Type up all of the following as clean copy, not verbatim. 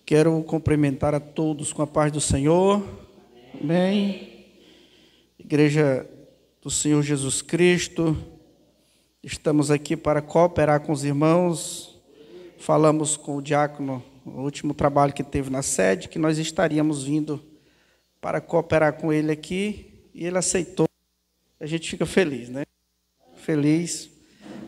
Quero cumprimentar a todos com a paz do Senhor. Amém. Igreja do Senhor Jesus Cristo, estamos aqui para cooperar com os irmãos. Falamos com o diácono no último trabalho que teve na sede, que nós estaríamos vindo para cooperar com ele aqui, e ele aceitou. A gente fica feliz, né? Feliz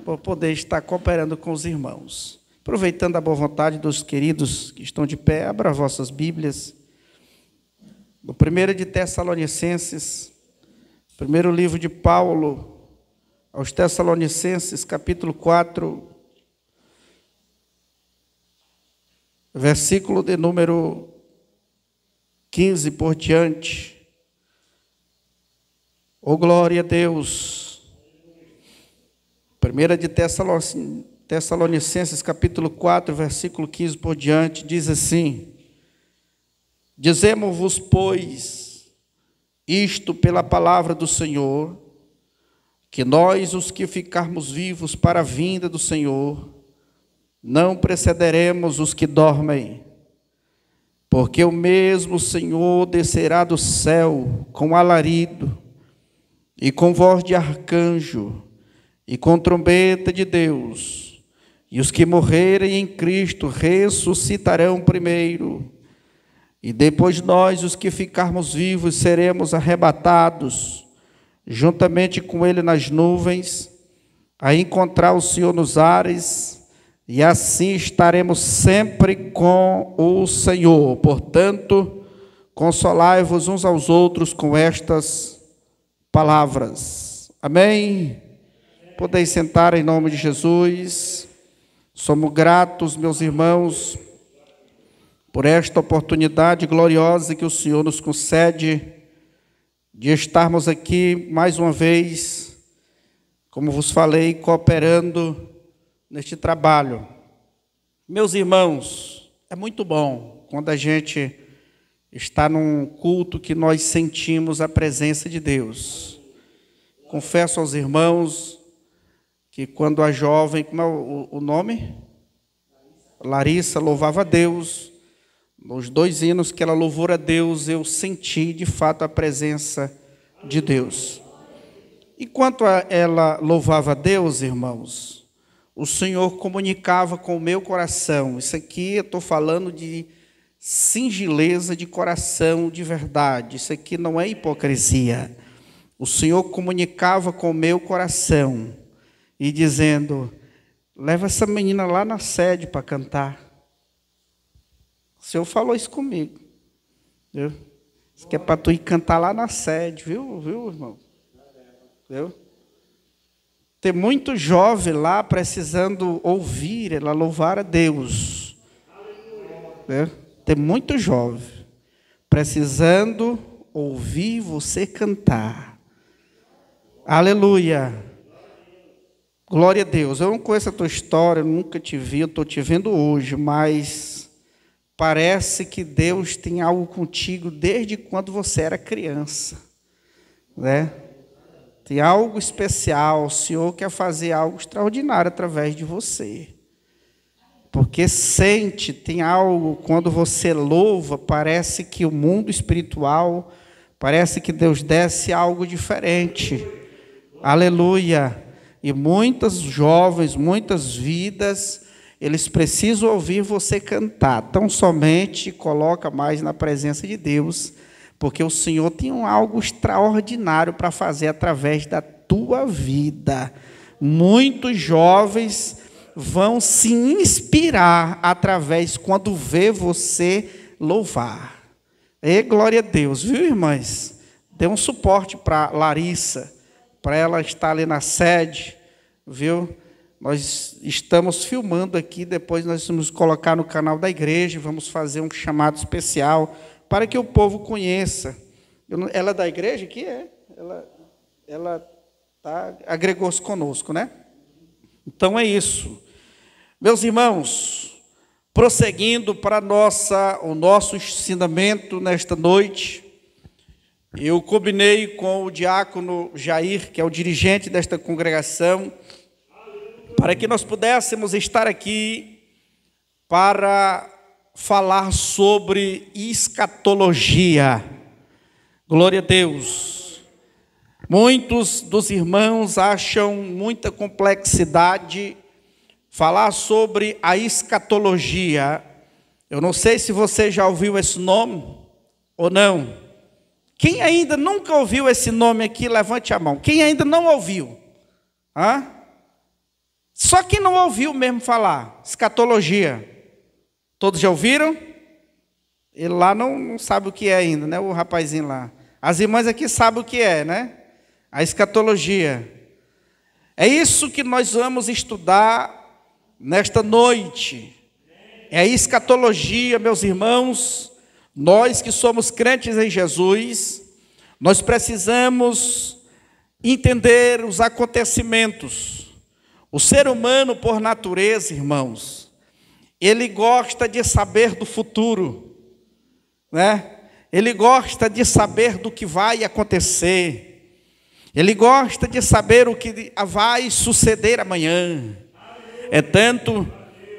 por poder estar cooperando com os irmãos. Aproveitando a boa vontade dos queridos que estão de pé, abra vossas Bíblias. No 1 de Tessalonicenses, primeiro livro de Paulo aos Tessalonicenses, capítulo 4, versículo de número 15 por diante. Oh, glória a Deus! 1 de Tessalonicenses, capítulo 4, versículo 15 por diante, diz assim: Dizemos-vos, pois, isto pela palavra do Senhor, que nós, os que ficarmos vivos para a vinda do Senhor, não precederemos os que dormem, porque o mesmo Senhor descerá do céu com alarido, e com voz de arcanjo, e com trombeta de Deus, e os que morrerem em Cristo ressuscitarão primeiro, e depois nós, os que ficarmos vivos, seremos arrebatados, juntamente com Ele nas nuvens, a encontrar o Senhor nos ares, e assim estaremos sempre com o Senhor. Portanto, consolai-vos uns aos outros com estas palavras. Amém? Podeis sentar em nome de Jesus. Somos gratos, meus irmãos, por esta oportunidade gloriosa que o Senhor nos concede de estarmos aqui mais uma vez, como vos falei, cooperando neste trabalho. Meus irmãos, é muito bom quando a gente está num culto que nós sentimos a presença de Deus. Confesso aos irmãos que quando a jovem, como é o nome? Larissa, louvava a Deus, nos 2 hinos que ela louvou a Deus, eu senti de fato a presença de Deus. Enquanto ela louvava a Deus, irmãos, o Senhor comunicava com o meu coração. Isso aqui eu estou falando de singeleza de coração, de verdade. Isso aqui não é hipocrisia. O Senhor comunicava com o meu coração e dizendo: leva essa menina lá na sede para cantar. O Senhor falou isso comigo. Viu? Isso que é para tu ir cantar lá na sede, viu irmão? Viu? Tem muito jovem lá precisando ouvir ela louvar a Deus. Viu? Tem muito jovem precisando ouvir você cantar. Aleluia! Glória a Deus. Eu não conheço a tua história, eu nunca te vi, eu estou te vendo hoje, mas parece que Deus tem algo contigo desde quando você era criança, né? Tem algo especial, o Senhor quer fazer algo extraordinário através de você. Porque tem algo, quando você louva, parece que o mundo espiritual, parece que Deus desce algo diferente. Aleluia! E muitas jovens, muitas vidas, eles precisam ouvir você cantar. Então, somente coloca mais na presença de Deus, porque o Senhor tem algo extraordinário para fazer através da tua vida. Muitos jovens vão se inspirar quando vê você louvar. E glória a Deus, viu, irmãs? Dê um suporte para Larissa, para ela estar ali na sede, viu? Nós estamos filmando aqui, depois nós vamos colocar no canal da igreja, vamos fazer um chamado especial para que o povo conheça. Ela é da igreja aqui? Ela agregou-se conosco, né? Então é isso. Meus irmãos, prosseguindo para o nosso ensinamento nesta noite, eu combinei com o diácono Jair, que é o dirigente desta congregação, para que nós pudéssemos estar aqui para falar sobre escatologia. Glória a Deus. Muitos dos irmãos acham muita complexidade falar sobre a escatologia. Eu não sei se você já ouviu esse nome ou não. Quem ainda nunca ouviu esse nome aqui, levante a mão. Quem ainda não ouviu? Só quem não ouviu mesmo falar, escatologia. Todos já ouviram? Ele lá não sabe o que é ainda, né? O rapazinho lá. As irmãs aqui sabem o que é, né? A escatologia. É isso que nós vamos estudar nesta noite. É a escatologia, meus irmãos. Nós que somos crentes em Jesus, nós precisamos entender os acontecimentos. O ser humano, por natureza, irmãos, ele gosta de saber do futuro, né? Ele gosta de saber do que vai acontecer. Ele gosta de saber o que vai suceder amanhã. É tanto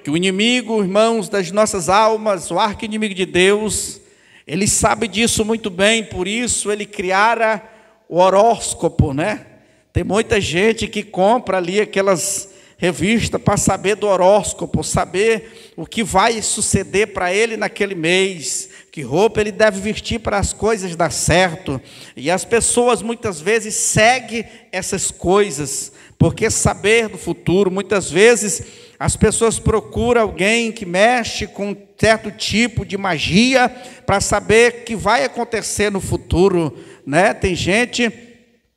que o inimigo, irmãos, das nossas almas, o arqui-inimigo de Deus, ele sabe disso muito bem, por isso ele criara o horóscopo, né? Tem muita gente que compra ali aquelas revistas para saber do horóscopo, saber o que vai suceder para ele naquele mês, que roupa ele deve vestir para as coisas dar certo. E as pessoas muitas vezes seguem essas coisas, porque saber do futuro, muitas vezes as pessoas procuram alguém que mexe com um certo tipo de magia para saber o que vai acontecer no futuro, né? Tem gente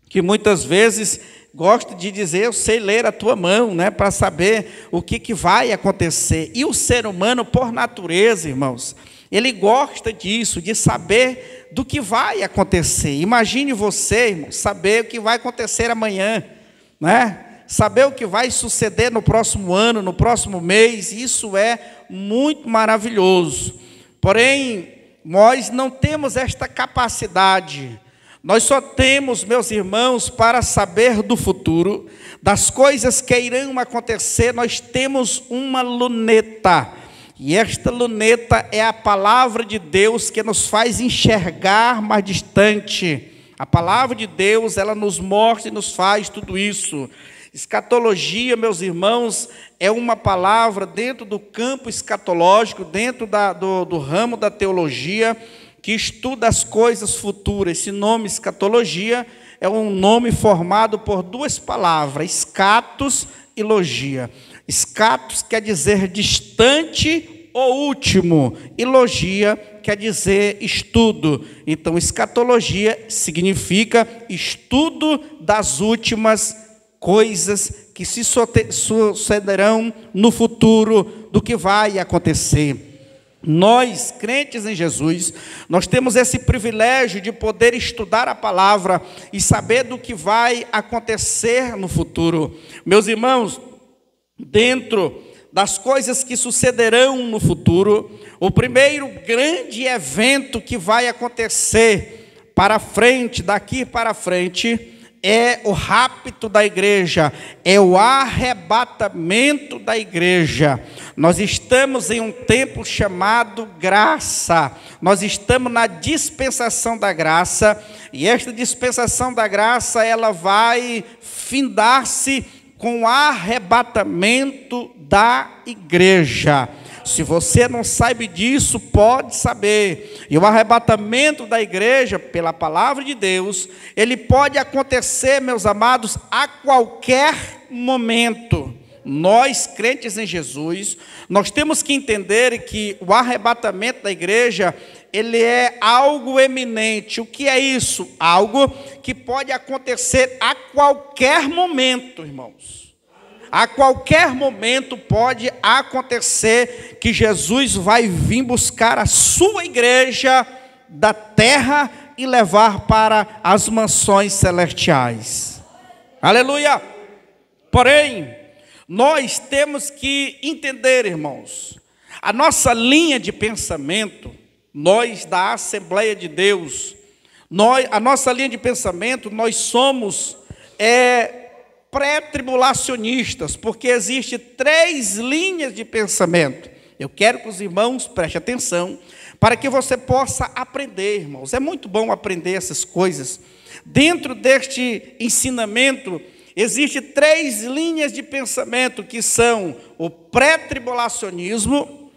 que muitas vezes gosta de dizer, eu sei ler a tua mão, né? Para saber o que vai acontecer. E o ser humano, por natureza, irmãos, ele gosta disso, de saber do que vai acontecer. Imagine você, irmão, saber o que vai acontecer amanhã, né? Saber o que vai suceder no próximo ano, no próximo mês, isso é muito maravilhoso. Porém, nós não temos esta capacidade. Nós só temos, meus irmãos, para saber do futuro, das coisas que irão acontecer, nós temos uma luneta. E esta luneta é a palavra de Deus que nos faz enxergar mais distante. A palavra de Deus, ela nos mostra e nos faz tudo isso. Escatologia, meus irmãos, é uma palavra dentro do campo escatológico, dentro do ramo da teologia, que estuda as coisas futuras. Esse nome escatologia é um nome formado por duas palavras, escatos e logia. Escatos quer dizer distante ou último, e logia quer dizer estudo. Então, escatologia significa estudo das últimas coisas que se sucederão no futuro, do que vai acontecer. Nós, crentes em Jesus, nós temos esse privilégio de poder estudar a palavra e saber do que vai acontecer no futuro. Meus irmãos, dentro das coisas que sucederão no futuro, o primeiro grande evento que vai acontecer para frente, daqui para frente, é o rapto da igreja, é o arrebatamento da igreja. Nós estamos em um tempo chamado graça, nós estamos na dispensação da graça, e esta dispensação da graça, ela vai findar-se com o arrebatamento da igreja. Se você não sabe disso, pode saber. E o arrebatamento da igreja, pela palavra de Deus, ele pode acontecer, meus amados, a qualquer momento. Nós, crentes em Jesus, nós temos que entender que o arrebatamento da igreja, ele é algo eminente. O que é isso? Algo que pode acontecer a qualquer momento, irmãos. A qualquer momento pode acontecer que Jesus vai vir buscar a sua igreja da terra e levar para as mansões celestiais. Aleluia! Porém, nós temos que entender, irmãos, a nossa linha de pensamento, nós da Assembleia de Deus, a nossa linha de pensamento, nós somos pré-tribulacionistas, porque existe 3 linhas de pensamento. Eu quero que os irmãos prestem atenção para que você possa aprender, irmãos. É muito bom aprender essas coisas. Dentro deste ensinamento, existem 3 linhas de pensamento, que são o pré-tribulacionismo,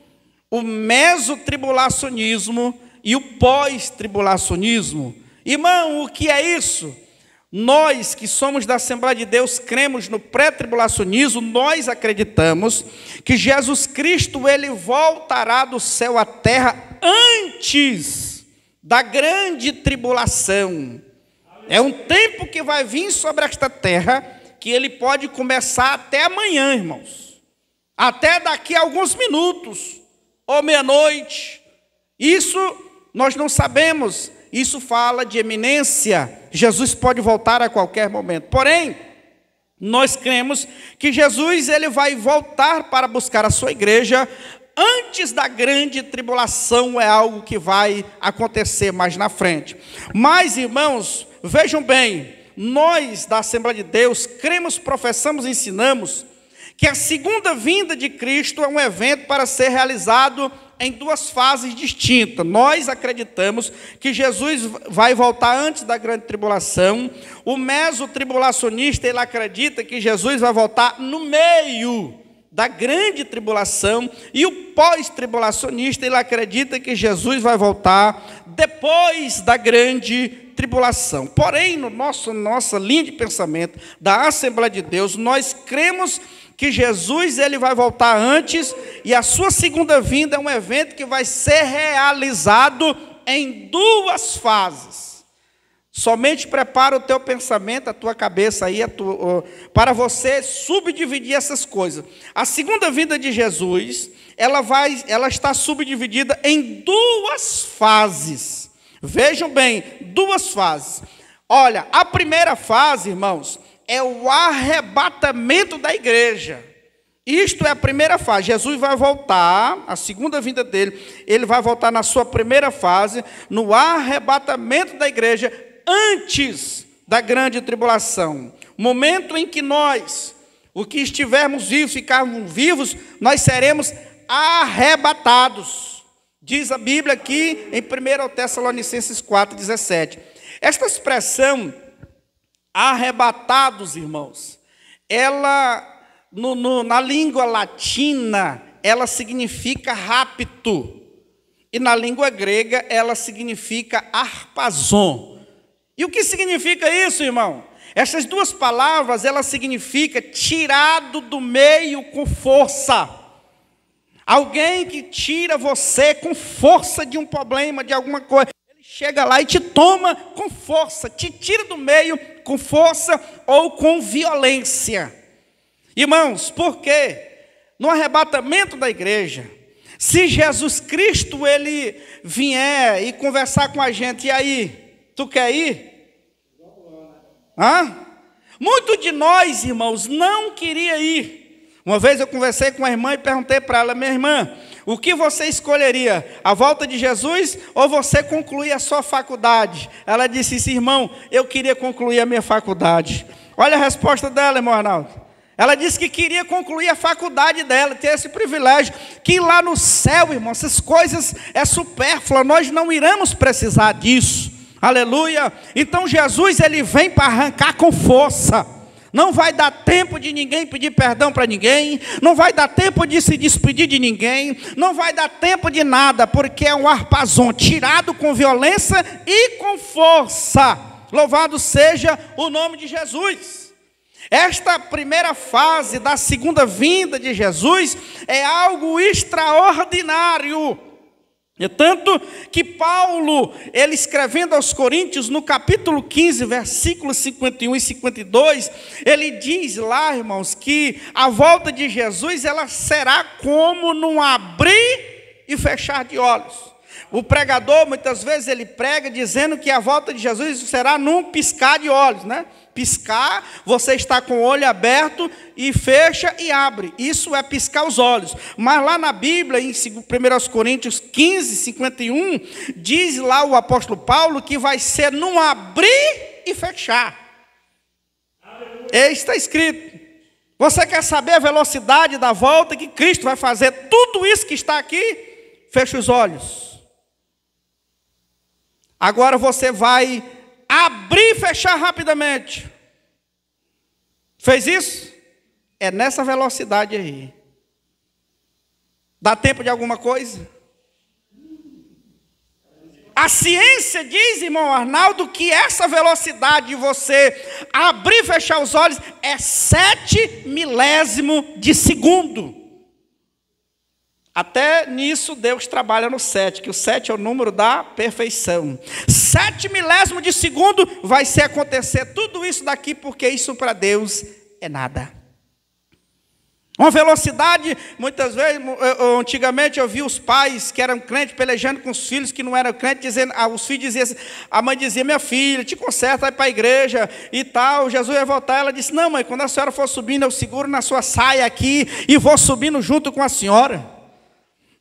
o mesotribulacionismo e o pós-tribulacionismo. Irmão, o que é isso? Nós que somos da Assembleia de Deus, cremos no pré-tribulacionismo, nós acreditamos que Jesus Cristo, ele voltará do céu à terra antes da grande tribulação. É um tempo que vai vir sobre esta terra, que ele pode começar até amanhã, irmãos. Até daqui a alguns minutos, ou meia-noite. Isso nós não sabemos. Isso fala de eminência. Jesus pode voltar a qualquer momento. Porém, nós cremos que Jesus, ele vai voltar para buscar a sua igreja antes da grande tribulação. É algo que vai acontecer mais na frente. Mas, irmãos, vejam bem, nós da Assembleia de Deus cremos, professamos, ensinamos que a segunda vinda de Cristo é um evento para ser realizado em 2 fases distintas. Nós acreditamos que Jesus vai voltar antes da grande tribulação. O mesotribulacionista, ele acredita que Jesus vai voltar no meio da grande tribulação. E o pós-tribulacionista, ele acredita que Jesus vai voltar depois da grande tribulação. Porém, nossa linha de pensamento da Assembleia de Deus, nós cremos que Jesus, ele vai voltar antes, e a sua segunda vinda é um evento que vai ser realizado em 2 fases. Somente prepara o teu pensamento, a tua cabeça aí, para você subdividir essas coisas. A segunda vinda de Jesus, ela está subdividida em 2 fases. Vejam bem, 2 fases. Olha, a primeira fase, irmãos, é o arrebatamento da igreja. Isto é a primeira fase. Jesus vai voltar, a segunda vinda dele, ele vai voltar na sua primeira fase, no arrebatamento da igreja, antes da grande tribulação. Momento em que nós, o que estivermos vivos, ficarmos vivos, nós seremos arrebatados. Diz a Bíblia aqui em 1 Tessalonicenses 4,17. Esta expressão, arrebatados, irmãos, ela, na língua latina, ela significa rapto. E na língua grega, ela significa arpazon. E o que significa isso, irmão? Essas 2 palavras, ela significa tirado do meio com força. Alguém que tira você com força de um problema, de alguma coisa. Ele chega lá e te toma com força, te tira do meio com força ou com violência. Irmãos, por quê? No arrebatamento da igreja, se Jesus Cristo, ele vier e conversar com a gente, e aí, tu quer ir? Hã? Muitos de nós, irmãos, não queria ir. Uma vez eu conversei com uma irmã e perguntei para ela: minha irmã, o que você escolheria? A volta de Jesus ou você concluir a sua faculdade? Ela disse: irmão, eu queria concluir a minha faculdade. Olha a resposta dela, irmão Arnaldo. Ela disse que queria concluir a faculdade dela, ter esse privilégio, que lá no céu, irmão, essas coisas é supérflua, nós não iremos precisar disso. Aleluia. Então Jesus, ele vem para arrancar com força. Não vai dar tempo de ninguém pedir perdão para ninguém, não vai dar tempo de se despedir de ninguém, não vai dar tempo de nada, porque é um arpazon tirado com violência e com força. Louvado seja o nome de Jesus. Esta primeira fase da segunda vinda de Jesus é algo extraordinário. É tanto que Paulo, ele escrevendo aos Coríntios, no capítulo 15, versículos 51 e 52, ele diz lá, irmãos, que a volta de Jesus, ela será como num abrir e fechar de olhos. O pregador, muitas vezes, ele prega dizendo que a volta de Jesus será num piscar de olhos, né? Piscar, você está com o olho aberto e fecha e abre. Isso é piscar os olhos. Mas lá na Bíblia, em 1 Coríntios 15, 51, diz lá o apóstolo Paulo que vai ser num abrir e fechar. Está escrito. Você quer saber a velocidade da volta que Cristo vai fazer? Tudo isso que está aqui, feche os olhos. Agora você vai abrir e fechar rapidamente. Fez isso? É nessa velocidade aí. Dá tempo de alguma coisa? A ciência diz, irmão Arnaldo, que essa velocidade de você abrir e fechar os olhos é 7 milésimos de segundo. Até nisso Deus trabalha no 7, que o 7 é o número da perfeição. 7 milésimos de segundo vai se acontecer tudo isso daqui, porque isso para Deus é nada. Uma velocidade, muitas vezes, antigamente eu vi os pais que eram crentes pelejando com os filhos que não eram crentes, dizendo, os filhos diziam assim, a mãe dizia, minha filha, te conserta, vai para a igreja e tal, Jesus ia voltar, ela disse, não mãe, quando a senhora for subindo, eu seguro na sua saia aqui e vou subindo junto com a senhora.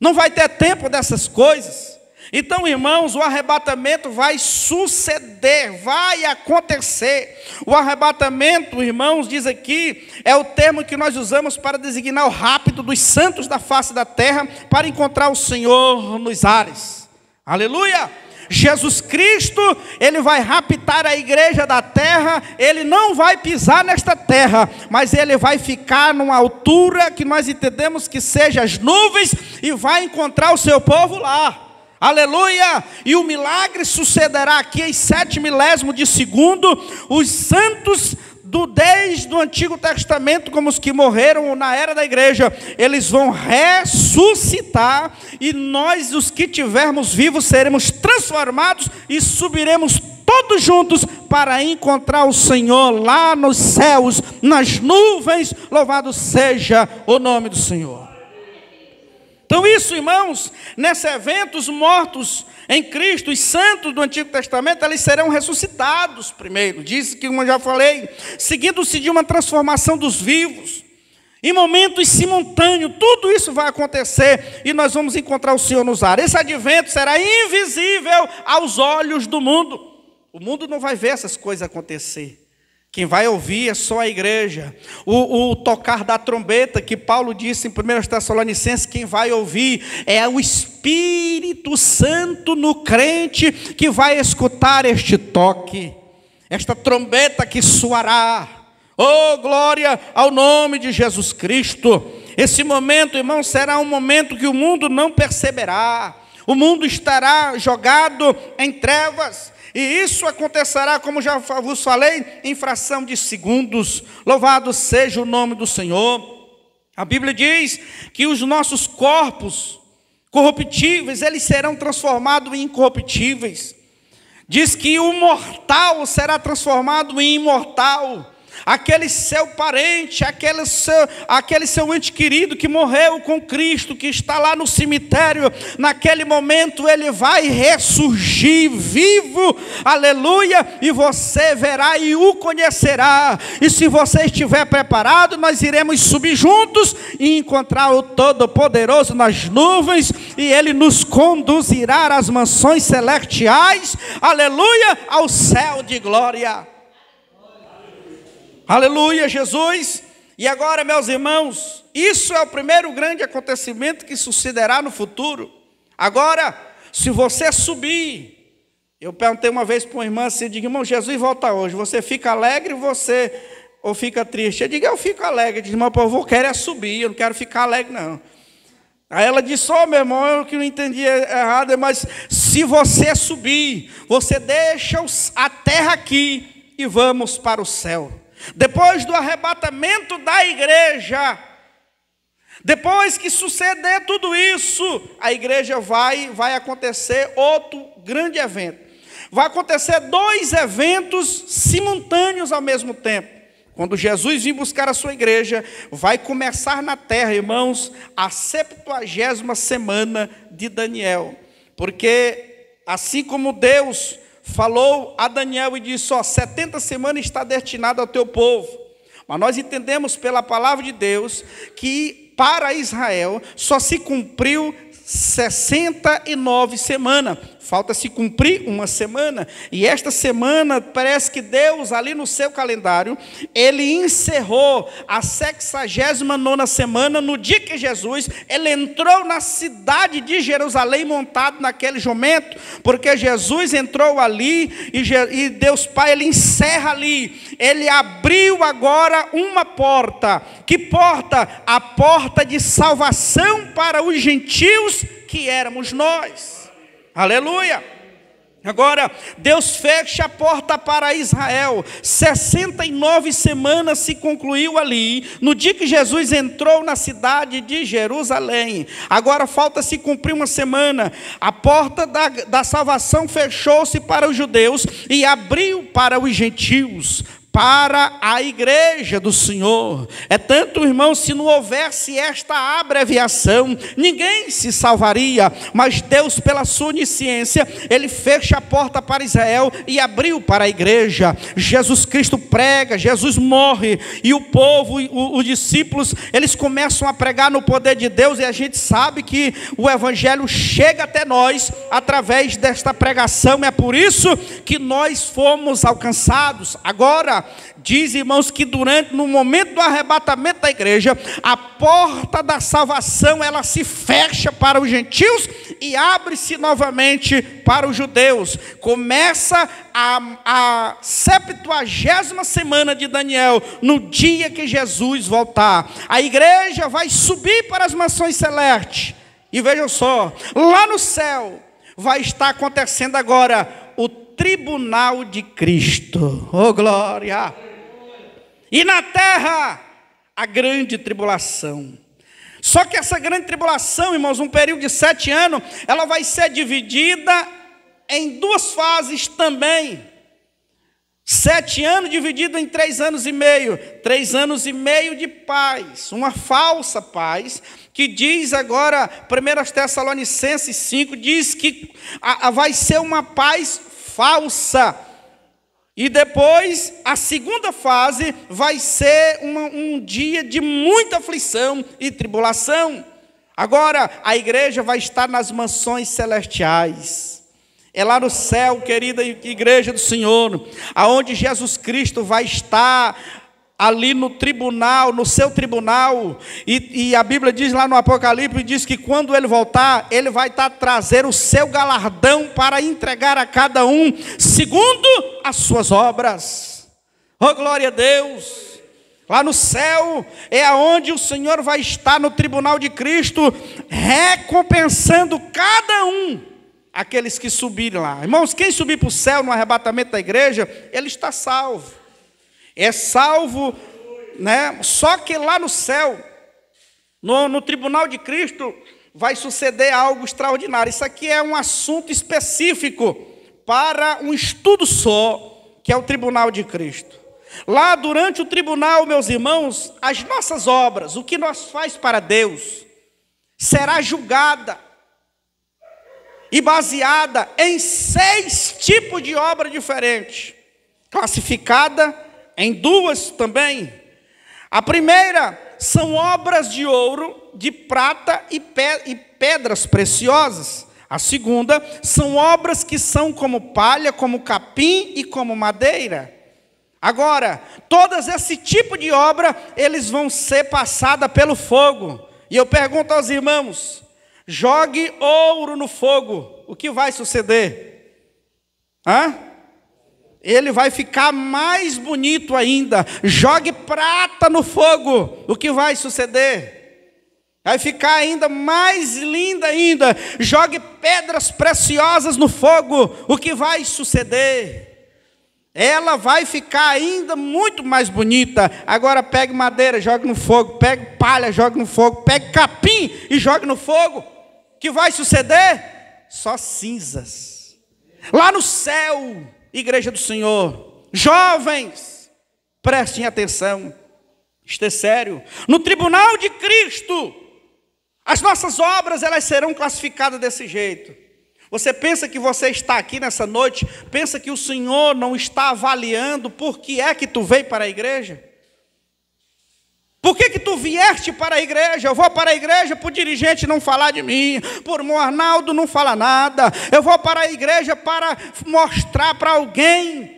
Não vai ter tempo dessas coisas. Então, irmãos, o arrebatamento vai suceder, vai acontecer. O arrebatamento, irmãos, diz aqui, é o termo que nós usamos para designar o rápido dos santos da face da terra para encontrar o Senhor nos ares. Aleluia! Jesus Cristo, Ele vai raptar a igreja da terra, Ele não vai pisar nesta terra, mas Ele vai ficar numa altura que nós entendemos que seja as nuvens e vai encontrar o seu povo lá. Aleluia! E o milagre sucederá aqui em 7 milésimos de segundo. Os santos desde o Antigo Testamento, como os que morreram na era da igreja, eles vão ressuscitar, e nós, os que tivermos vivos, seremos transformados e subiremos todos juntos para encontrar o Senhor lá nos céus, nas nuvens. Louvado seja o nome do Senhor. Então isso, irmãos, nesse evento, os mortos em Cristo, os santos do Antigo Testamento, eles serão ressuscitados primeiro. Diz que, como eu já falei, seguindo-se de uma transformação dos vivos, em momentos simultâneos, tudo isso vai acontecer e nós vamos encontrar o Senhor nos ares. Esse advento será invisível aos olhos do mundo. O mundo não vai ver essas coisas acontecer. Quem vai ouvir é só a igreja. O tocar da trombeta, que Paulo disse em 1 Tessalonicenses, quem vai ouvir é o Espírito Santo no crente que vai escutar este toque, esta trombeta que soará. Oh, glória ao nome de Jesus Cristo. Esse momento, irmão, será um momento que o mundo não perceberá. O mundo estará jogado em trevas. E isso acontecerá, como já vos falei, em fração de segundos. Louvado seja o nome do Senhor. A Bíblia diz que os nossos corpos corruptíveis, eles serão transformados em incorruptíveis. Diz que o mortal será transformado em imortal. Aquele seu parente, aquele seu ente querido que morreu com Cristo, que está lá no cemitério, naquele momento ele vai ressurgir vivo, aleluia, e você verá e o conhecerá. E se você estiver preparado, nós iremos subir juntos e encontrar o Todo-Poderoso nas nuvens, e Ele nos conduzirá às mansões celestiais, aleluia, ao céu de glória. Aleluia, Jesus. E agora, meus irmãos, isso é o primeiro grande acontecimento que sucederá no futuro. Agora, se você subir, eu perguntei uma vez para uma irmã assim, eu digo, irmão, Jesus volta hoje, você fica alegre ou fica triste? Eu digo, eu fico alegre. Eu digo, irmão, eu vou querer subir, eu não quero ficar alegre não. Aí ela disse, meu irmão, eu que não entendi errado, mas se você subir, você deixa a terra aqui e vamos para o céu. Depois do arrebatamento da igreja, depois que suceder tudo isso, a igreja vai acontecer outro grande evento. Vai acontecer 2 eventos simultâneos ao mesmo tempo. Quando Jesus vir buscar a sua igreja, vai começar na terra, irmãos, a 70ª semana de Daniel. Porque assim como Deus falou a Daniel e disse, 70 semanas está destinado ao teu povo. Mas nós entendemos pela palavra de Deus que para Israel só se cumpriu 69 semanas. Falta se cumprir uma semana. E esta semana, parece que Deus, ali no seu calendário, Ele encerrou a 69ª semana, no dia que Jesus, Ele entrou na cidade de Jerusalém, montado naquele jumento, porque Jesus entrou ali, e Deus Pai, Ele encerra ali. Ele abriu agora uma porta. Que porta? A porta de salvação para os gentios, que éramos nós. Aleluia! Agora, Deus fecha a porta para Israel. 69 semanas se concluiu ali, no dia que Jesus entrou na cidade de Jerusalém. Agora falta se cumprir uma semana. A porta da salvação fechou-se para os judeus e abriu para os gentios, para a igreja do Senhor. É tanto, irmão, se não houvesse esta abreviação, ninguém se salvaria, mas Deus, pela sua onisciência, Ele fecha a porta para Israel e abriu para a igreja. Jesus Cristo prega, Jesus morre, e o povo, os discípulos, eles começam a pregar no poder de Deus, e a gente sabe que o evangelho chega até nós através desta pregação. É por isso que nós fomos alcançados. Agora, diz, irmãos, que no momento do arrebatamento da igreja, a porta da salvação, ela se fecha para os gentios e abre-se novamente para os judeus. Começa a 70ª semana de Daniel, no dia que Jesus voltar. A igreja vai subir para as mansões celestes. E vejam só, lá no céu vai estar acontecendo agora o tribunal de Cristo. Oh, glória! E na terra, a grande tribulação. Só que essa grande tribulação, irmãos, um período de 7 anos, ela vai ser dividida em 2 fases também. 7 anos dividido em 3 anos e meio. 3 anos e meio de paz. Uma falsa paz, que diz agora, 1 Tessalonicenses 5, diz que vai ser uma paz falsa. E depois, a segunda fase vai ser um dia de muita aflição e tribulação. Agora, a igreja vai estar nas mansões celestiais. É lá no céu, querida igreja do Senhor, aonde Jesus Cristo vai estar ali no tribunal, no seu tribunal, e a Bíblia diz lá no Apocalipse, diz que quando Ele voltar, Ele vai trazer o seu galardão para entregar a cada um, segundo as suas obras. Oh, glória a Deus! Lá no céu é aonde o Senhor vai estar no tribunal de Cristo, recompensando cada um, aqueles que subirem lá. Irmãos, quem subir para o céu no arrebatamento da igreja, ele está salvo. É salvo, né? Só que lá no céu, no tribunal de Cristo, vai suceder algo extraordinário. Isso aqui é um assunto específico para um estudo só, que é o tribunal de Cristo. Lá durante o tribunal, meus irmãos, as nossas obras, o que nós faz para Deus, será julgada e baseada em 6 tipos de obra diferentes, classificada em 2 também. A primeira são obras de ouro, de prata e pedras preciosas. A segunda são obras que são como palha, como capim e como madeira. Agora, todos esse tipo de obra, eles vão ser passados pelo fogo. E eu pergunto aos irmãos, jogue ouro no fogo, o que vai suceder? Ele vai ficar mais bonito ainda. Jogue prata no fogo, o que vai suceder? Vai ficar ainda mais linda ainda. Jogue pedras preciosas no fogo, o que vai suceder? Ela vai ficar ainda muito mais bonita. Agora pegue madeira, jogue no fogo. Pegue palha, jogue no fogo. Pegue capim e jogue no fogo. O que vai suceder? Só cinzas. Lá no céu, igreja do Senhor, jovens, prestem atenção, isto é sério. No tribunal de Cristo, as nossas obras, elas serão classificadas desse jeito. Você pensa que você está aqui nessa noite, pensa que o Senhor não está avaliando por que é que tu veio para a igreja? Por que tu vieste para a igreja? Eu vou para a igreja para o dirigente não falar de mim, por o Arnaldo não falar nada. Eu vou para a igreja para mostrar para alguém.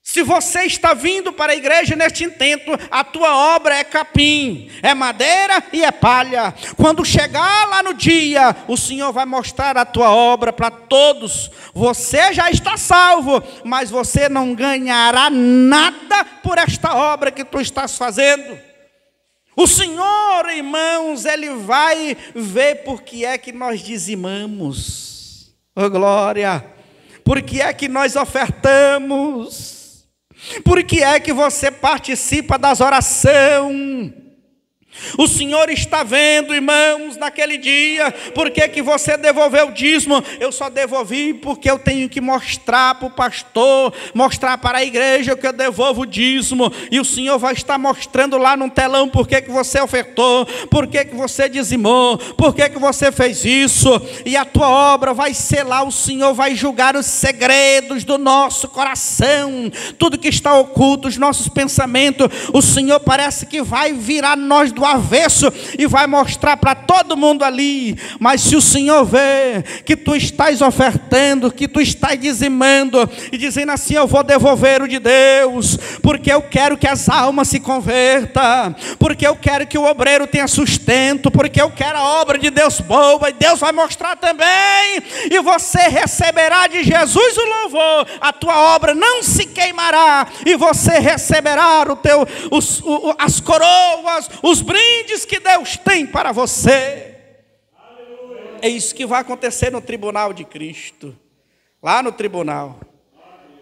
Se você está vindo para a igreja neste intento, a tua obra é capim, é madeira e é palha. Quando chegar lá no dia, o Senhor vai mostrar a tua obra para todos. Você já está salvo, mas você não ganhará nada por esta obra que tu estás fazendo. O Senhor, irmãos, Ele vai ver por que é que nós dizimamos. Oh glória! Por que é que nós ofertamos? Por que é que você participa das orações? O Senhor está vendo, irmãos, naquele dia. Por que que você devolveu o dízimo? Eu só devolvi porque eu tenho que mostrar para o pastor, mostrar para a igreja que eu devolvo o dízimo. E o Senhor vai estar mostrando lá no telão por que que você ofertou, por que que você dizimou, por que que você fez isso. E a tua obra vai ser lá, o Senhor vai julgar os segredos do nosso coração, tudo que está oculto, os nossos pensamentos. O Senhor parece que vai virar nós do avesso e vai mostrar para todo mundo ali. Mas se o Senhor vê que tu estás ofertando, que tu estás dizimando e dizendo assim: eu vou devolver o de Deus, porque eu quero que as almas se convertam, porque eu quero que o obreiro tenha sustento, porque eu quero a obra de Deus boa, e Deus vai mostrar também, e você receberá de Jesus o louvor, a tua obra não se queimará, e você receberá as coroas, os brindes que Deus tem para você. É isso que vai acontecer no tribunal de Cristo. Lá no tribunal,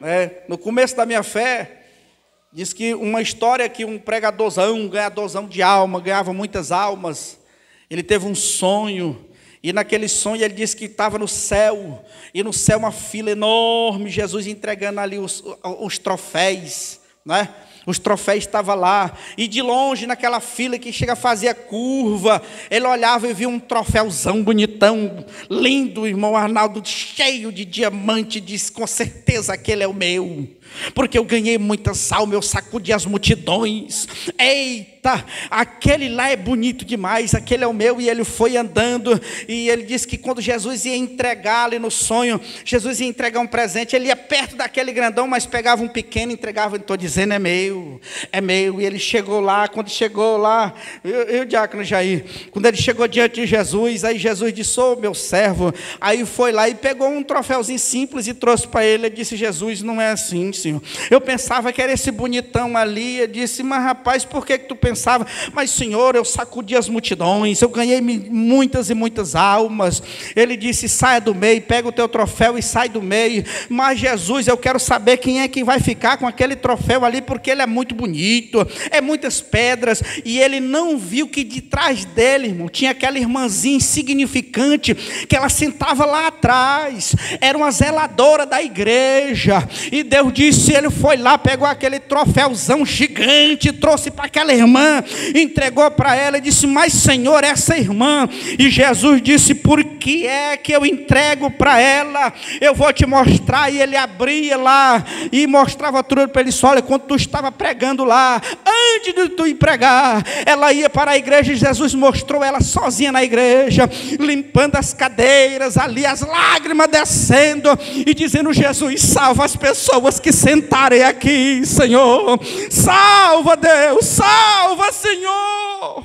né? No começo da minha fé, diz que uma história que um pregadorzão, um ganhadorzão de alma, ganhava muitas almas. Ele teve um sonho, e naquele sonho ele disse que estava no céu, e no céu uma fila enorme, Jesus entregando ali os troféus, né? Os troféus estavam lá, e de longe naquela fila que chega a fazer curva, ele olhava e via um troféuzão bonitão, lindo, irmão Arnaldo, cheio de diamante, disse: com certeza aquele é o meu, porque eu ganhei muitas almas, eu sacudi as multidões. Eita, aquele lá é bonito demais, aquele é o meu. E ele foi andando, e ele disse que quando Jesus ia entregá-lo no sonho, Jesus ia entregar um presente, ele ia perto daquele grandão, mas pegava um pequeno e entregava. Estou dizendo, é meu, é meu. E ele chegou lá, quando chegou lá, eu diácono Jair, quando ele chegou diante de Jesus, aí Jesus disse: ô meu servo. Aí foi lá e pegou um troféuzinho simples e trouxe para ele. Ele disse: Jesus, não é assim, Senhor, eu pensava que era esse bonitão ali. Eu disse: mas rapaz, por que tu pensava? Mas Senhor, eu sacudi as multidões, eu ganhei muitas e muitas almas. Ele disse: saia do meio, pega o teu troféu e sai do meio. Mas Jesus, eu quero saber quem é que vai ficar com aquele troféu ali, porque ele é muito bonito, é muitas pedras. E ele não viu que de trás dele, irmão, tinha aquela irmãzinha insignificante, que ela sentava lá atrás, era uma zeladora da igreja. E Deus disse, ele foi lá, pegou aquele troféuzão gigante, trouxe para aquela irmã, entregou para ela e disse: mas Senhor, essa irmã. E Jesus disse: por que é que eu entrego para ela? Eu vou te mostrar. E ele abria lá e mostrava tudo para ele. Olha, quando tu estava pregando lá, antes de tu ir pregar, ela ia para a igreja, e Jesus mostrou ela sozinha na igreja, limpando as cadeiras ali, as lágrimas descendo e dizendo: Jesus, salva as pessoas que sentarem aqui, Senhor, salva, Deus, salva, Senhor.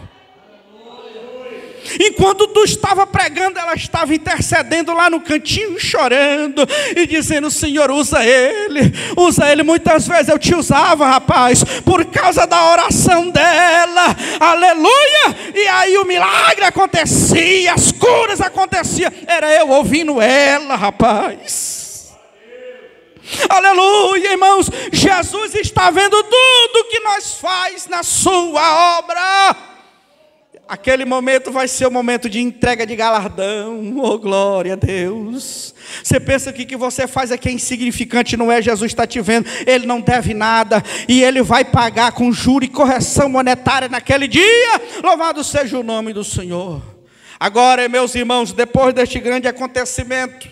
Enquanto tu estava pregando, ela estava intercedendo lá no cantinho, chorando e dizendo: Senhor, usa ele, usa ele. Muitas vezes eu te usava, rapaz, por causa da oração dela, aleluia. E aí o milagre acontecia, as curas aconteciam, era eu ouvindo ela, rapaz. Aleluia, irmãos. Jesus está vendo tudo que nós faz na sua obra. Aquele momento vai ser o momento de entrega de galardão. Oh, glória a Deus. Você pensa que o que você faz aqui é insignificante, não é? Jesus está te vendo, ele não deve nada, e ele vai pagar com juro e correção monetária naquele dia. Louvado seja o nome do Senhor. Agora, meus irmãos, depois deste grande acontecimento,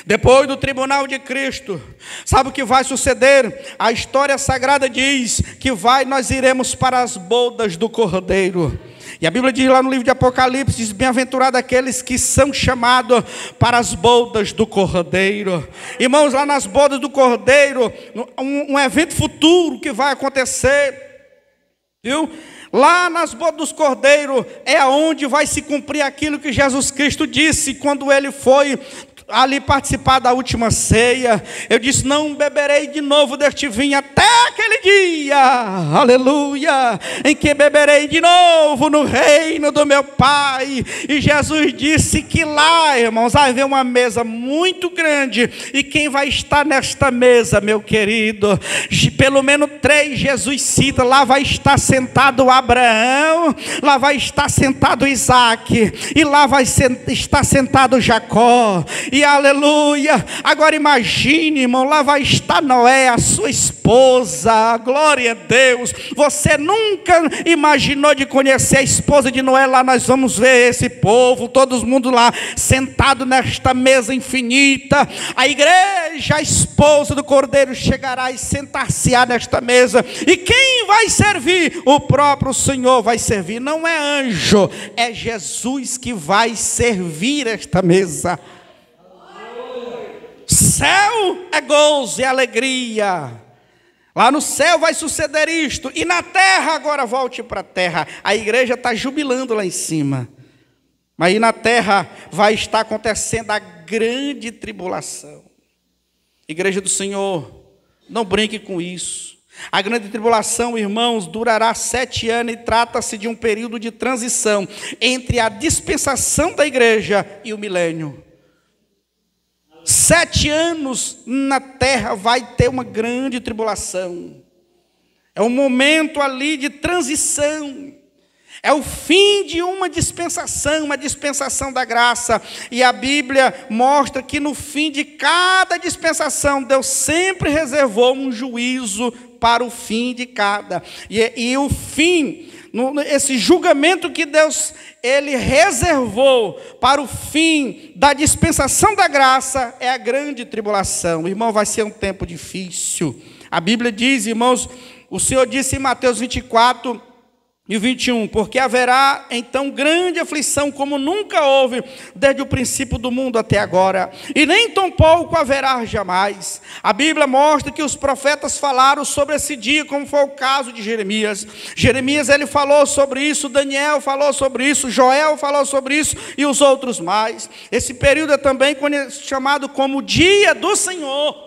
Depois do tribunal de Cristo, sabe o que vai suceder? A história sagrada diz que nós iremos para as bodas do Cordeiro. E a Bíblia diz lá no livro de Apocalipse, diz, bem-aventurado aqueles que são chamados para as bodas do Cordeiro. Irmãos, lá nas bodas do Cordeiro, um evento futuro que vai acontecer, viu? Lá nas bodas do Cordeiro é onde vai se cumprir aquilo que Jesus Cristo disse quando ele foi ali participar da última ceia. Eu disse, não beberei de novo deste vinho até aquele dia, aleluia, em que beberei de novo no reino do meu Pai. E Jesus disse que lá, irmãos, vai haver uma mesa muito grande, e quem vai estar nesta mesa, meu querido, pelo menos 3 Jesus cita, lá vai estar sentado Abraão, lá vai estar sentado Isaac, e lá vai estar sentado Jacó, e aleluia. Agora imagine, irmão, lá vai estar Noé, a sua esposa, glória a Deus. Você nunca imaginou de conhecer a esposa de Noé. Lá nós vamos ver esse povo, todo mundo lá sentado nesta mesa infinita. A igreja, a esposa do Cordeiro, chegará e sentar-se-á nesta mesa. E quem vai servir? O próprio Senhor vai servir. Não é anjo, é Jesus que vai servir esta mesa. Céu é gozo e alegria. Lá no céu vai suceder isto. E na terra, agora volte para a terra. A igreja está jubilando lá em cima. Mas aí na terra vai estar acontecendo a grande tribulação. Igreja do Senhor, não brinque com isso. A grande tribulação, irmãos, durará 7 anos e trata-se de um período de transição entre a dispensação da igreja e o milênio. 7 anos na terra vai ter uma grande tribulação. É um momento ali de transição. É o fim de uma dispensação da graça. E a Bíblia mostra que no fim de cada dispensação, Deus sempre reservou um juízo para o fim de cada. E o fim, esse julgamento que Deus ele reservou para o fim da dispensação da graça é a grande tribulação. Irmão, vai ser um tempo difícil. A Bíblia diz, irmãos, o Senhor disse em Mateus 24 e 21, porque haverá então grande aflição como nunca houve desde o princípio do mundo até agora, e nem tão pouco haverá jamais. A Bíblia mostra que os profetas falaram sobre esse dia, como foi o caso de Jeremias. Jeremias ele falou sobre isso, Daniel falou sobre isso, Joel falou sobre isso e os outros mais. Esse período é também chamado como dia do Senhor.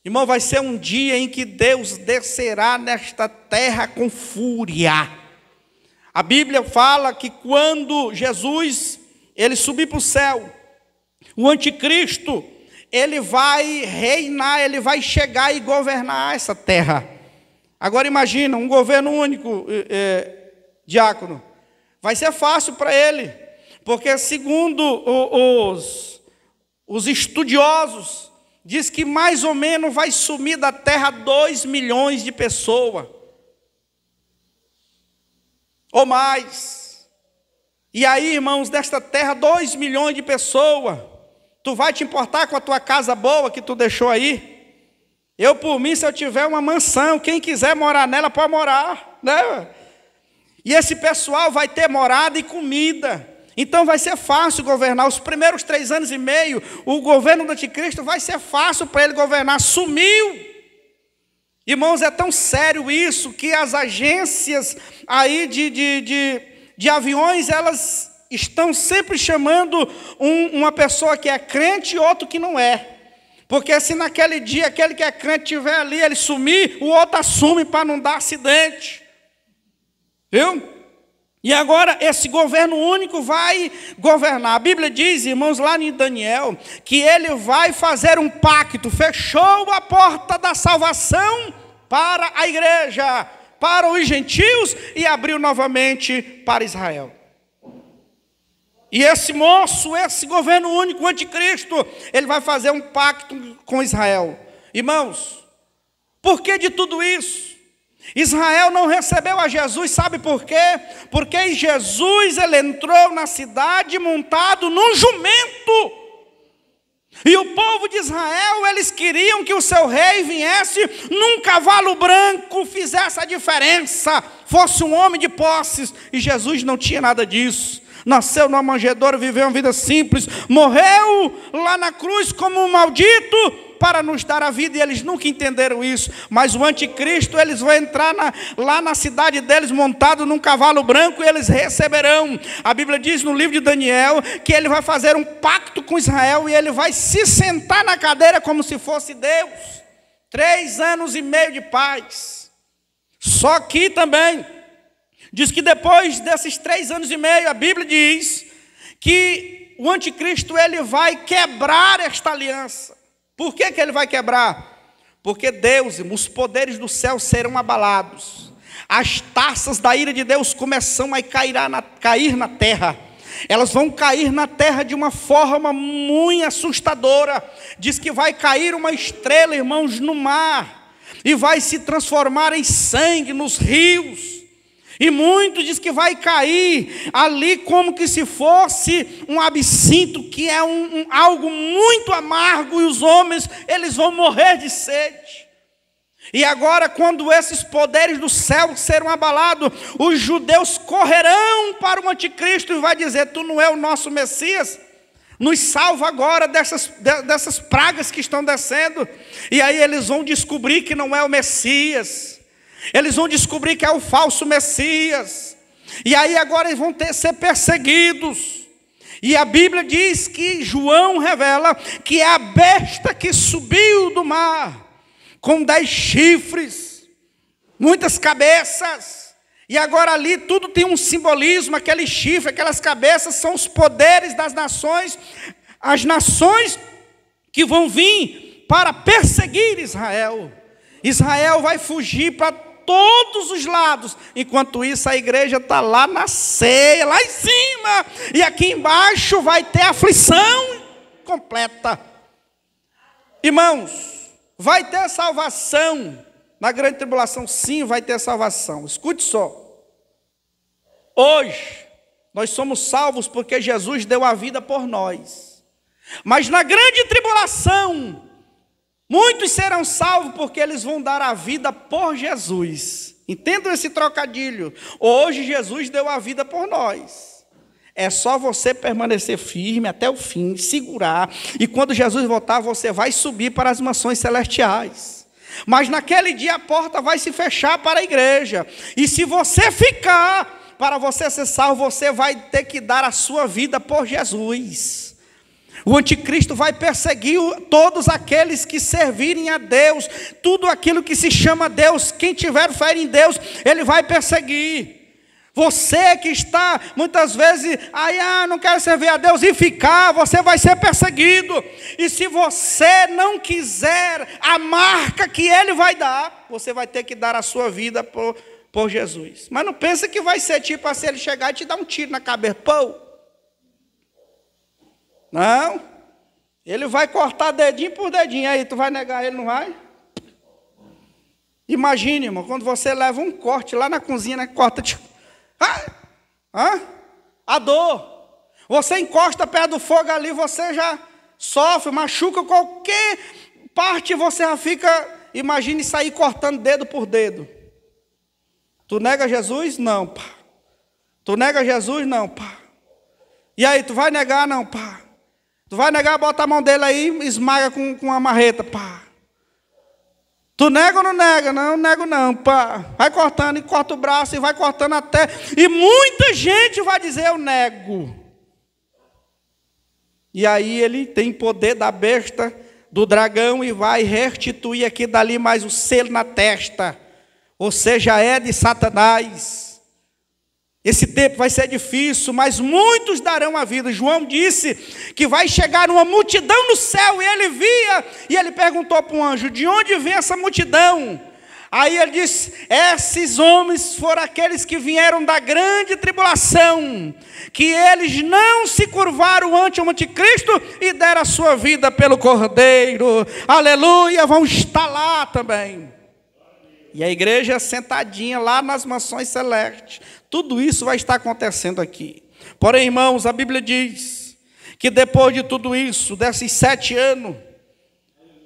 Irmão, vai ser um dia em que Deus descerá nesta terra com fúria. A Bíblia fala que quando Jesus ele subir para o céu, o anticristo ele vai reinar, ele vai chegar e governar essa terra. Agora imagina, um governo único, diácono, vai ser fácil para ele, porque segundo os estudiosos, diz que mais ou menos vai sumir da terra 2 milhões de pessoas. Ou mais. E aí, irmãos, desta terra, 2 milhões de pessoas. Tu vai te importar com a tua casa boa que tu deixou aí? Eu, por mim, se eu tiver uma mansão, quem quiser morar nela, pode morar, né? E esse pessoal vai ter morada e comida. Então vai ser fácil governar. Os primeiros 3 anos e meio, o governo do anticristo vai ser fácil para ele governar. Sumiu. Irmãos, é tão sério isso que as agências aí de aviões, elas estão sempre chamando uma pessoa que é crente e outro que não é. Porque se naquele dia aquele que é crente estiver ali, ele sumir, o outro assume para não dar acidente. Viu? E agora esse governo único vai governar. A Bíblia diz, irmãos, lá em Daniel, que ele vai fazer um pacto. Fechou a porta da salvação para a igreja, para os gentios, e abriu novamente para Israel. E esse moço, esse governo único, o anticristo, ele vai fazer um pacto com Israel. Irmãos, por que de tudo isso? Israel não recebeu a Jesus, sabe por quê? Porque Jesus ele entrou na cidade montado num jumento. E o povo de Israel, eles queriam que o seu rei viesse num cavalo branco, fizesse a diferença, fosse um homem de posses. E Jesus não tinha nada disso. Nasceu numa manjedoura, viveu uma vida simples, morreu lá na cruz como um maldito para nos dar a vida, e eles nunca entenderam isso. Mas o anticristo, eles vão entrar lá na cidade deles montado num cavalo branco, e eles receberão. A Bíblia diz no livro de Daniel que ele vai fazer um pacto com Israel, e ele vai se sentar na cadeira como se fosse Deus. 3 anos e meio de paz. Só que também diz que depois desses 3 anos e meio, a Bíblia diz que o anticristo, ele vai quebrar esta aliança. Por que ele vai quebrar? Porque Deus, os poderes do céu serão abalados. As taças da ira de Deus começam a cair na terra. Elas vão cair na terra de uma forma muito assustadora. Diz que vai cair uma estrela, irmãos, no mar, e vai se transformar em sangue nos rios. E muito diz que vai cair ali como que se fosse um absinto, que é algo muito amargo, e os homens, eles vão morrer de sede. E agora, quando esses poderes do céu serão abalados, os judeus correrão para o anticristo e vai dizer: tu não é o nosso Messias? Nos salva agora dessas pragas que estão descendo. E aí eles vão descobrir que não é o Messias. Eles vão descobrir que é o falso Messias. E aí agora eles vão ser perseguidos. E a Bíblia diz que João revela que é a besta que subiu do mar, com 10 chifres, muitas cabeças. E agora ali tudo tem um simbolismo. Aquele chifre, aquelas cabeças são os poderes das nações. As nações que vão vir para perseguir Israel. Israel vai fugir para todos os lados. Enquanto isso, a igreja está lá na ceia, lá em cima. E aqui embaixo vai ter aflição completa. Irmãos, vai ter salvação na grande tribulação? Sim, vai ter salvação. Escute só. Hoje, nós somos salvos porque Jesus deu a vida por nós. Mas na grande tribulação, muitos serão salvos porque eles vão dar a vida por Jesus. Entendam esse trocadilho. Hoje Jesus deu a vida por nós. É só você permanecer firme até o fim, segurar. E quando Jesus voltar, você vai subir para as mansões celestiais. Mas naquele dia a porta vai se fechar para a igreja. E se você ficar, para você ser salvo, você vai ter que dar a sua vida por Jesus. O anticristo vai perseguir todos aqueles que servirem a Deus. Tudo aquilo que se chama Deus, quem tiver fé em Deus, ele vai perseguir. Você que está muitas vezes, não quero servir a Deus, e ficar, você vai ser perseguido. E se você não quiser a marca que ele vai dar, você vai ter que dar a sua vida por Jesus. Mas não pensa que vai ser tipo assim, ele chegar e te dar um tiro na cabeça. Pô! Não, ele vai cortar dedinho por dedinho. Aí, tu vai negar ele, não vai? Imagine, irmão, quando você leva um corte lá na cozinha, né, corta, a dor. Você encosta perto do fogo ali, você já sofre, machuca qualquer parte, você já fica, imagine sair cortando dedo por dedo. Tu nega Jesus? Não, pá. Tu nega Jesus? Não, pá. E aí, tu vai negar? Não, pá. Tu vai negar, bota a mão dele aí, esmaga com uma marreta, pá. Tu nega ou não nega? Não, nego não, pá. Vai cortando e corta o braço e vai cortando até. E muita gente vai dizer, eu nego. E aí ele tem poder da besta, do dragão, e vai restituir aqui dali mais o selo na testa. Ou seja, é de Satanás. Esse tempo vai ser difícil, mas muitos darão a vida. João disse que vai chegar uma multidão no céu, e ele via, e ele perguntou para um anjo, de onde vem essa multidão? Aí ele disse, esses homens foram aqueles que vieram da grande tribulação, que eles não se curvaram ante o anticristo e deram a sua vida pelo Cordeiro. Aleluia, vão estar lá também. E a igreja sentadinha lá nas mansões celestes. Tudo isso vai estar acontecendo aqui. Porém, irmãos, a Bíblia diz que depois de tudo isso, desses 7 anos,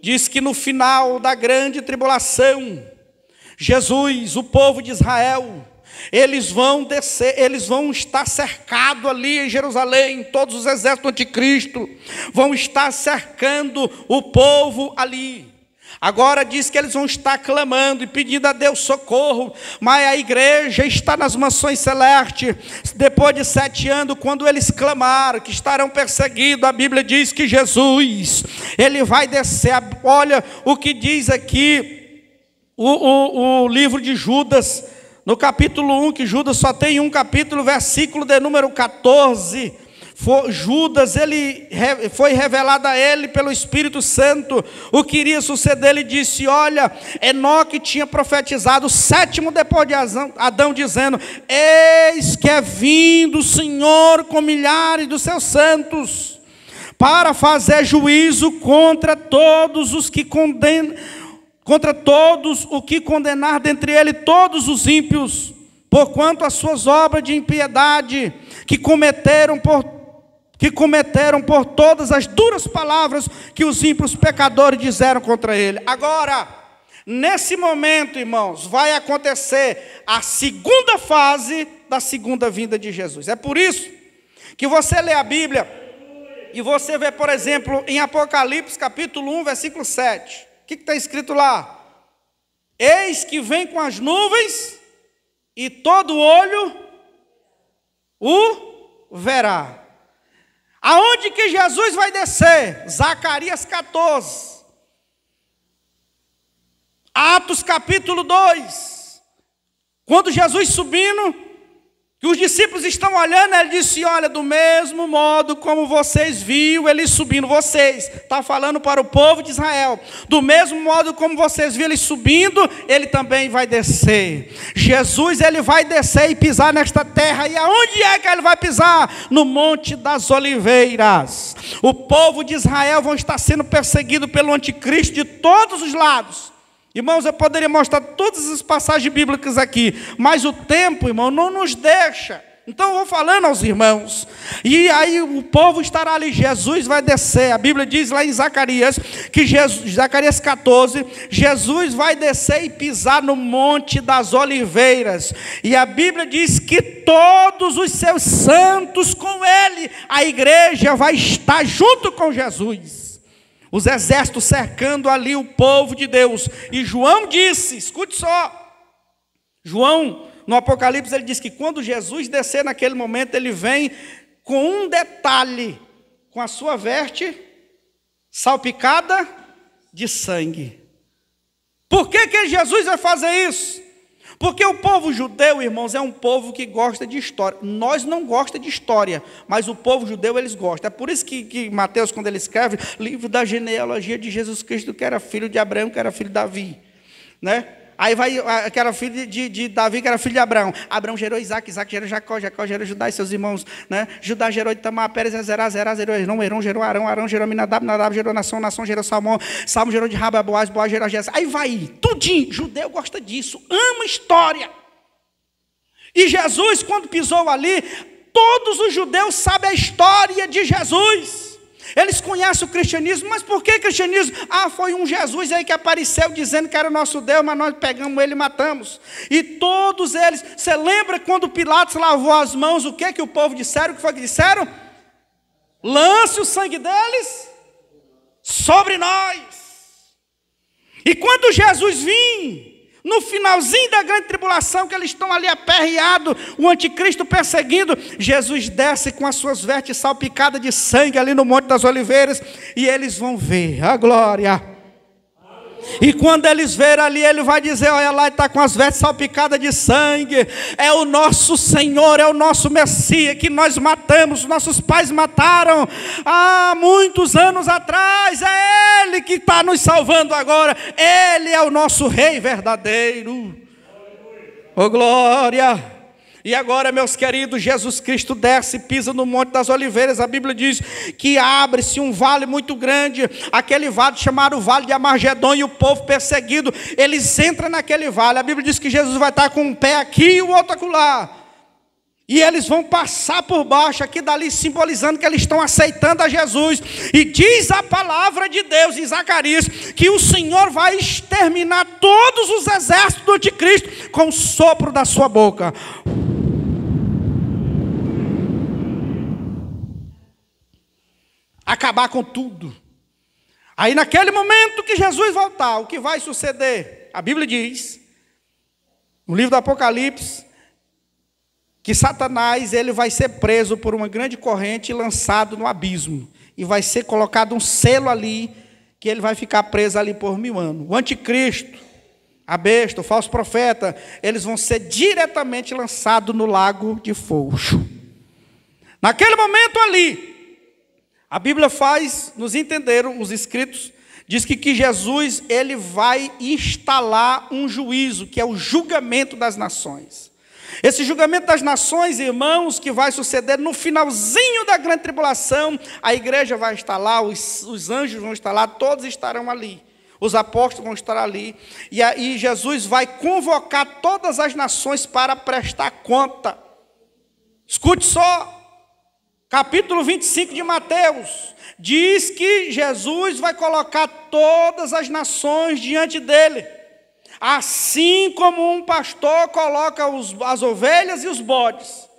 diz que no final da grande tribulação, Jesus, o povo de Israel, eles vão descer, eles vão estar cercados ali em Jerusalém, todos os exércitos do anticristo vão estar cercando o povo ali. Agora diz que eles vão estar clamando e pedindo a Deus socorro, mas a igreja está nas mansões celestes. Depois de 7 anos, quando eles clamaram que estarão perseguidos, a Bíblia diz que Jesus, ele vai descer. Olha o que diz aqui o livro de Judas, no capítulo 1, que Judas só tem um capítulo, versículo de número 14. Judas, ele foi revelado a ele pelo Espírito Santo o que iria suceder. Ele disse: olha, Enoque tinha profetizado o 7º depois de Adão, dizendo: eis que é vindo o Senhor com milhares dos seus santos, para fazer juízo contra todos os que condenam, contra todos o que condenar dentre ele todos os ímpios, porquanto as suas obras de impiedade que cometeram por todas as duras palavras que os ímpios pecadores disseram contra ele. Agora, nesse momento, irmãos, vai acontecer a segunda fase da segunda vinda de Jesus. É por isso que você lê a Bíblia e você vê, por exemplo, em Apocalipse capítulo 1, versículo 7. O que está escrito lá? Eis que vem com as nuvens e todo olho o verá. Aonde que Jesus vai descer? Zacarias 14. Atos capítulo 2. Quando Jesus subindo, que os discípulos estão olhando, ele disse: olha, do mesmo modo como vocês viram ele subindo, vocês, está falando para o povo de Israel, do mesmo modo como vocês viram ele subindo, ele também vai descer. Jesus, ele vai descer e pisar nesta terra. E aonde é que ele vai pisar? No Monte das Oliveiras. O povo de Israel vão estar sendo perseguido pelo anticristo de todos os lados. Irmãos, eu poderia mostrar todas as passagens bíblicas aqui, mas o tempo, irmão, não nos deixa. Então eu vou falando aos irmãos. E aí o povo estará ali, Jesus vai descer. A Bíblia diz lá em Zacarias, Zacarias 14, Jesus vai descer e pisar no Monte das Oliveiras. E a Bíblia diz que todos os seus santos com ele, a igreja vai estar junto com Jesus. Os exércitos cercando ali o povo de Deus. E João disse, escute só, João, no Apocalipse, ele diz que quando Jesus descer naquele momento, ele vem com um detalhe, com a sua veste salpicada de sangue. Por que Jesus vai fazer isso? Porque o povo judeu, irmãos, é um povo que gosta de história. Nós não gostamos de história, mas o povo judeu, eles gostam. É por isso que Mateus, quando ele escreve, livro da genealogia de Jesus Cristo, que era filho de Abraão, que era filho de Davi, né? Aí vai, que era filho de Davi, que era filho de Abraão. Abraão gerou Isaac, Isaac gerou Jacó, Jacó gerou Judá e seus irmãos, né? Judá gerou Itamar, Pérez, Zerá, Zerá gerou Herão, Herão gerou Arão, Arão gerou Aminadab, Nadab gerou Nação, Nação gerou Salmão, Salmão gerou de Rabi, Boaz, Boaz gerou Jessé. Aí vai, tudinho. Judeu gosta disso, ama história. E Jesus, quando pisou ali, todos os judeus sabem a história de Jesus. Eles conhecem o cristianismo, mas por que cristianismo? Ah, foi um Jesus aí que apareceu dizendo que era o nosso Deus, mas nós pegamos ele e matamos. E todos eles, você lembra quando Pilatos lavou as mãos, o que o povo disseram? O que foi que disseram? Lance o sangue deles sobre nós. E quando Jesus vinha, no finalzinho da grande tribulação, que eles estão ali aperreados, o anticristo perseguindo, Jesus desce com as suas vestes salpicadas de sangue ali no Monte das Oliveiras, e eles vão ver a glória. E quando eles verem ali, ele vai dizer: olha lá, ele está com as vestes salpicadas de sangue, é o nosso Senhor, é o nosso Messias, que nós matamos, nossos pais mataram há muitos anos atrás, é Ele que está nos salvando agora, Ele é o nosso Rei verdadeiro. Oh glória! E agora, meus queridos, Jesus Cristo desce e pisa no Monte das Oliveiras. A Bíblia diz que abre-se um vale muito grande, aquele vale chamado Vale de Amargedon, e o povo perseguido, eles entram naquele vale. A Bíblia diz que Jesus vai estar com um pé aqui e o outro acolá. E eles vão passar por baixo, aqui dali simbolizando que eles estão aceitando a Jesus. E diz a palavra de Deus em Zacarias que o Senhor vai exterminar todos os exércitos do anticristo com o sopro da sua boca. Acabar com tudo. Aí naquele momento que Jesus voltar, o que vai suceder? A Bíblia diz, no livro do Apocalipse, que Satanás ele vai ser preso por uma grande corrente e lançado no abismo. E vai ser colocado um selo ali, que ele vai ficar preso ali por 1000 anos. O anticristo, a besta, o falso profeta, eles vão ser diretamente lançados no lago de fogo. Naquele momento ali, a Bíblia faz nos entender, os escritos, diz que Jesus ele vai instalar um juízo, que é o julgamento das nações. Esse julgamento das nações, irmãos, que vai suceder no finalzinho da grande tribulação, a igreja vai estar lá, os anjos vão estar lá, todos estarão ali. Os apóstolos vão estar ali. E aí Jesus vai convocar todas as nações para prestar conta. Escute só, capítulo 25 de Mateus, diz que Jesus vai colocar todas as nações diante dele. Assim como um pastor coloca as ovelhas e os bodes.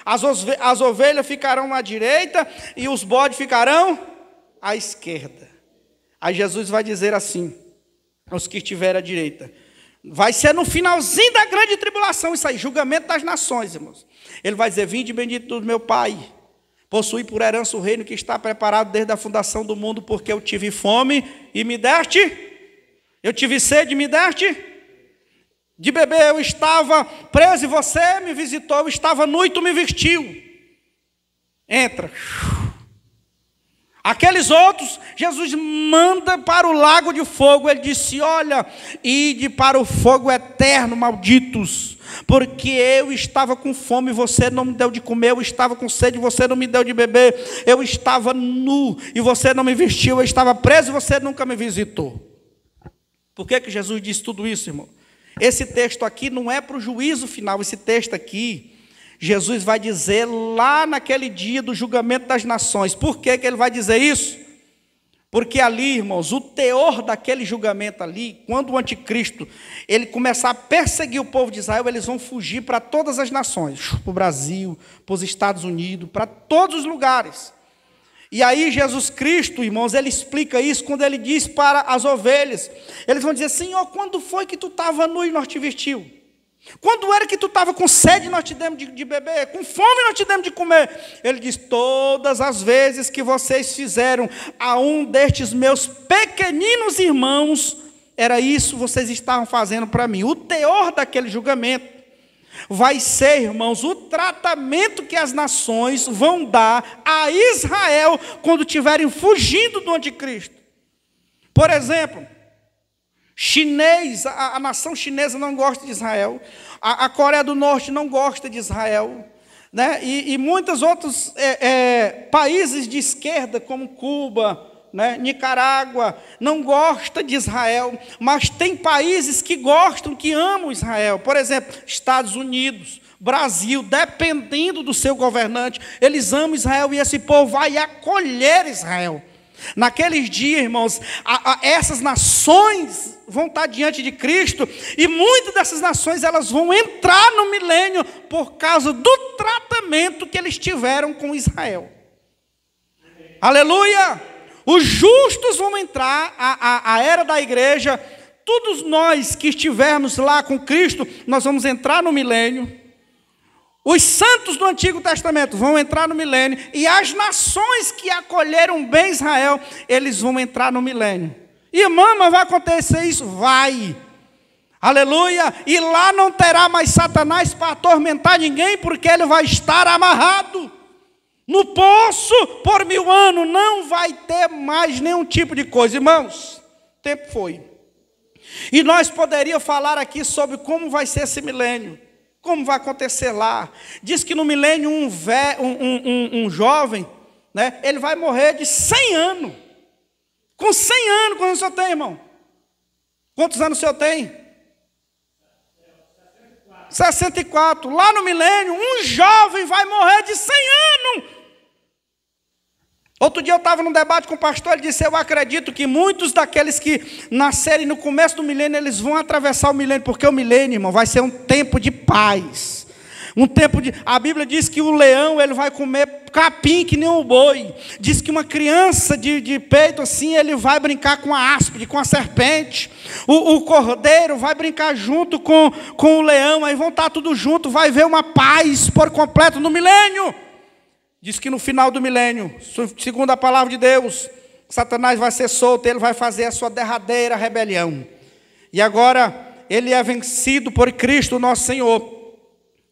As ovelhas ficarão à direita e os bodes ficarão à esquerda. Aí Jesus vai dizer assim, aos que estiverem à direita. Vai ser no finalzinho da grande tribulação isso aí, julgamento das nações, irmãos. Ele vai dizer, vinde bendito do meu Pai, possui por herança o reino que está preparado desde a fundação do mundo, porque eu tive fome e me deste, eu tive sede e me deste, de beber eu estava preso e você me visitou, eu estava nu e tu me vestiu. Entra. Aqueles outros, Jesus manda para o lago de fogo, ele disse, olha, ide para o fogo eterno, malditos, porque eu estava com fome e você não me deu de comer, eu estava com sede e você não me deu de beber, eu estava nu e você não me vestiu, eu estava preso e você nunca me visitou. Por que Jesus disse tudo isso, irmão? Esse texto aqui não é para o juízo final, esse texto aqui, Jesus vai dizer lá naquele dia do julgamento das nações. Por que ele vai dizer isso? Porque ali, irmãos, o teor daquele julgamento ali, quando o anticristo, ele começar a perseguir o povo de Israel, eles vão fugir para todas as nações, para o Brasil, para os Estados Unidos, para todos os lugares. E aí Jesus Cristo, irmãos, ele explica isso quando ele diz para as ovelhas. Eles vão dizer, Senhor, quando foi que tu estava nu e nós te vestiu? Quando era que tu estava com sede e nós te demos de beber? Com fome e nós te demos de comer? Ele diz, todas as vezes que vocês fizeram a um destes meus pequeninos irmãos, era isso que vocês estavam fazendo para mim. O teor daquele julgamento vai ser, irmãos, o tratamento que as nações vão dar a Israel quando estiverem fugindo do anticristo. Por exemplo, a nação chinesa não gosta de Israel, a Coreia do Norte não gosta de Israel, né? E muitos outros países de esquerda, como Cuba, né, Nicarágua, não gosta de Israel, mas tem países que gostam, que amam Israel. Por exemplo, Estados Unidos, Brasil, dependendo do seu governante, eles amam Israel e esse povo vai acolher Israel. Naqueles dias, irmãos, essas nações vão estar diante de Cristo e muitas dessas nações elas vão entrar no milênio por causa do tratamento que eles tiveram com Israel. Aleluia! Os justos vão entrar, a era da igreja, todos nós que estivermos lá com Cristo, nós vamos entrar no milênio. Os santos do Antigo Testamento vão entrar no milênio, e as nações que acolheram bem Israel, eles vão entrar no milênio. Irmã, mas vai acontecer isso? Vai. Aleluia. E lá não terá mais Satanás para atormentar ninguém, porque ele vai estar amarrado no poço por 1000 anos, não vai ter mais nenhum tipo de coisa. Irmãos, o tempo foi. E nós poderíamos falar aqui sobre como vai ser esse milênio, como vai acontecer lá. Diz que no milênio um jovem, né, ele vai morrer de 100 anos. Com 100 anos, quantos o senhor tem, irmão? Quantos anos o senhor tem? 64. Lá no milênio, um jovem vai morrer de 100 anos. Outro dia eu estava num debate com o pastor, ele disse, eu acredito que muitos daqueles que nascerem no começo do milênio, eles vão atravessar o milênio, porque o milênio, irmão, vai ser um tempo de paz. Um tempo de... A Bíblia diz que o leão, ele vai comer capim que nem o boi. Diz que uma criança de peito assim, ele vai brincar com a áspide, com a serpente. O cordeiro vai brincar junto com o leão, aí vão estar tudo junto, vai ver uma paz por completo no milênio. Diz que no final do milênio, segundo a palavra de Deus, Satanás vai ser solto, ele vai fazer a sua derradeira rebelião. E agora, ele é vencido por Cristo nosso Senhor.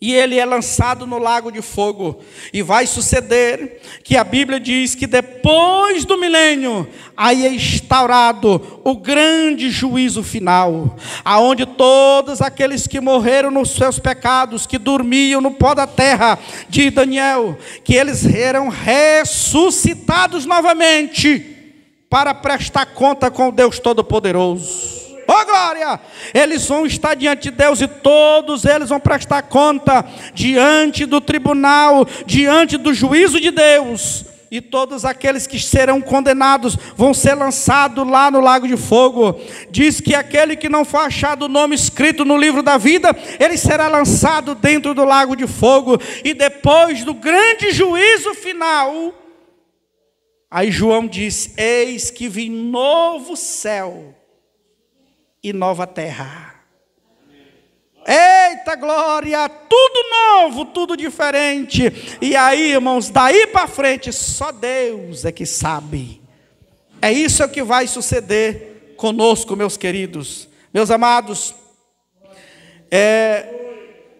E ele é lançado no lago de fogo. E vai suceder que a Bíblia diz que depois do milênio, aí é instaurado o grande juízo final, aonde todos aqueles que morreram nos seus pecados, que dormiam no pó da terra, de Daniel, que eles serão ressuscitados novamente, para prestar conta com o Deus Todo-Poderoso. Oh glória! Eles vão estar diante de Deus e todos eles vão prestar conta diante do tribunal, diante do juízo de Deus. E todos aqueles que serão condenados vão ser lançados lá no lago de fogo. Diz que aquele que não for achado o nome escrito no livro da vida, ele será lançado dentro do lago de fogo. E depois do grande juízo final, aí João diz, eis que vi novo céu e nova terra. Eita glória, tudo novo, tudo diferente. E aí, irmãos, daí para frente, só Deus é que sabe. É isso que vai suceder conosco, meus queridos. Meus amados,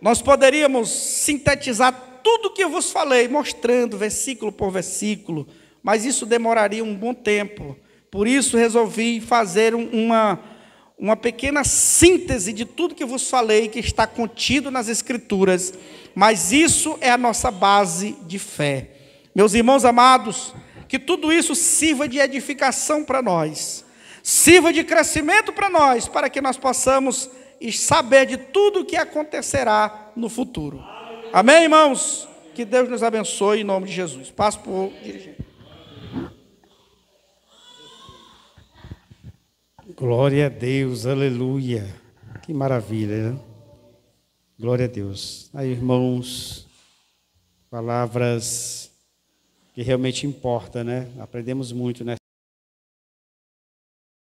nós poderíamos sintetizar tudo que eu vos falei, mostrando versículo por versículo, mas isso demoraria um bom tempo. Por isso resolvi fazer uma pequena síntese de tudo que vos falei, que está contido nas Escrituras, mas isso é a nossa base de fé. Meus irmãos amados, que tudo isso sirva de edificação para nós, sirva de crescimento para nós, para que nós possamos saber de tudo o que acontecerá no futuro. Amém, irmãos? Que Deus nos abençoe em nome de Jesus. Passo para o dirigente. Glória a Deus, aleluia. Que maravilha, né? Glória a Deus. Aí, irmãos, palavras que realmente importam, né? Aprendemos muito nessa